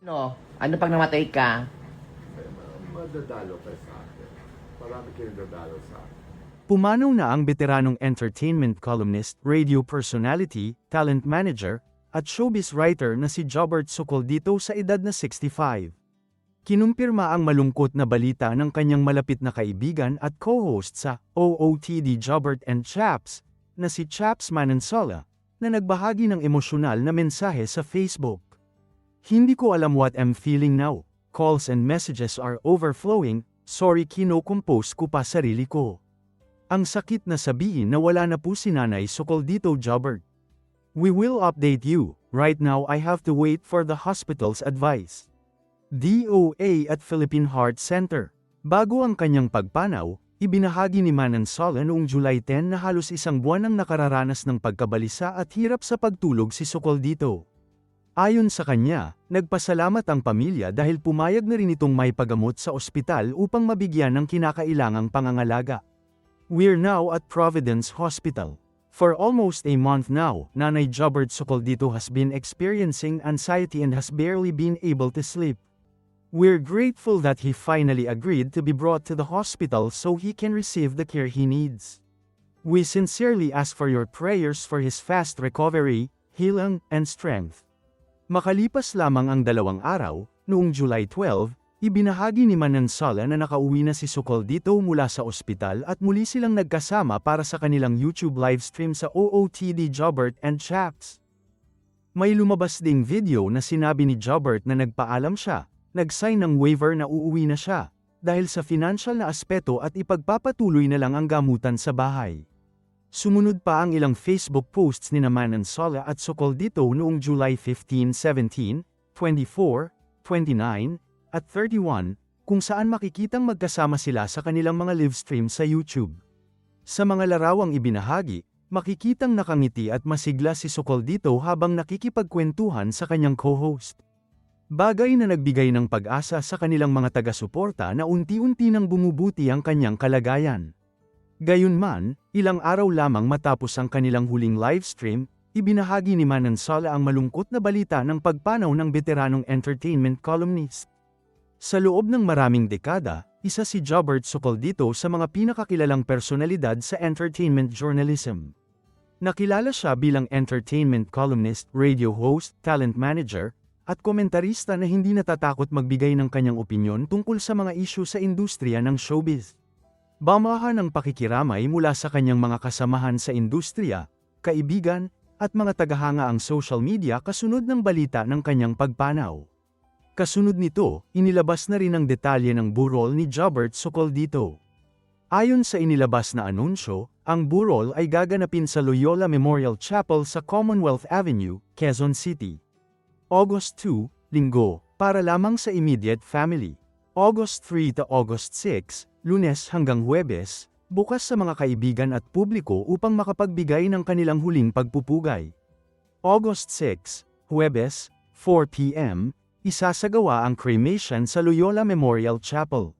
No, ano pag namatay ka? Madadalo kayo sa akin. Marami kayong dadalo sa akin. Pumanaw na ang veteranong entertainment columnist, radio personality, talent manager, at showbiz writer na si Jobert Socoldito sa edad na 65. Kinumpirma ang malungkot na balita ng kanyang malapit na kaibigan at co-host sa OOTD Jobert and Chaps, na si Chaps Manansala, na nagbahagi ng emosyonal na mensahe sa Facebook. Hindi ko alam what I'm feeling now. Calls and messages are overflowing, sorry kino-compose ko pa sarili ko. Ang sakit na sabihin na wala na po si Nanay Socoldito Jobert. We will update you, right now I have to wait for the hospital's advice. DOA at Philippine Heart Center. Bago ang kanyang pagpanaw, ibinahagi ni Manansala noong July 10 na halos isang buwan nang nakararanas ng pagkabalisa at hirap sa pagtulog si Socoldito. Ayon sa kanya, nagpasalamat ang pamilya dahil pumayag na rin itong may pagamot sa ospital upang mabigyan ng kinakailangang pangangalaga. We're now at Providence Hospital. For almost a month now, Nanay Jobert Socoldito has been experiencing anxiety and has barely been able to sleep. We're grateful that he finally agreed to be brought to the hospital so he can receive the care he needs. We sincerely ask for your prayers for his fast recovery, healing, and strength. Makalipas lamang ang 2 araw, noong July 12, ibinahagi ni Manansala na nakauwi na si Socoldito mula sa ospital at muli silang nagkasama para sa kanilang YouTube livestream sa OOTD Jobert and Chaps. May lumabas ding video na sinabi ni Jobert na nagpaalam siya, nag-sign ng waiver na uuwi na siya, dahil sa financial na aspeto at ipagpapatuloy na lang ang gamutan sa bahay. Sumunod pa ang ilang Facebook posts ni Manansala at Socoldito noong July 15, 17, 24, 29, at 31, kung saan makikitang magkasama sila sa kanilang mga livestream sa YouTube. Sa mga larawang ibinahagi, makikitang nakangiti at masigla si Socoldito habang nakikipagkwentuhan sa kanyang co-host. Bagay na nagbigay ng pag-asa sa kanilang mga taga-suporta na unti-unti nang bumubuti ang kanyang kalagayan. Gayunman, ilang araw lamang matapos ang kanilang huling livestream, ibinahagi ni Manansala ang malungkot na balita ng pagpanaw ng veteranong entertainment columnist. Sa loob ng maraming dekada, isa si Jobert Socoldito sa mga pinakakilalang personalidad sa entertainment journalism. Nakilala siya bilang entertainment columnist, radio host, talent manager, at komentarista na hindi natatakot magbigay ng kanyang opinyon tungkol sa mga isyu sa industriya ng showbiz. Bamahan ang pakikiramay mula sa kanyang mga kasamahan sa industriya, kaibigan, at mga tagahanga ang social media kasunod ng balita ng kanyang pagpanaw. Kasunod nito, inilabas na rin ang detalye ng burol ni Jobert Socoldito. Ayon sa inilabas na anunsyo, ang burol ay gaganapin sa Loyola Memorial Chapel sa Commonwealth Avenue, Quezon City. August 2, Linggo, para lamang sa immediate family. August 3 to August 6, Lunes hanggang Huwebes, bukas sa mga kaibigan at publiko upang makapagbigay ng kanilang huling pagpupugay. August 6, Huwebes, 4 p.m., isasagawa ang cremation sa Loyola Memorial Chapel.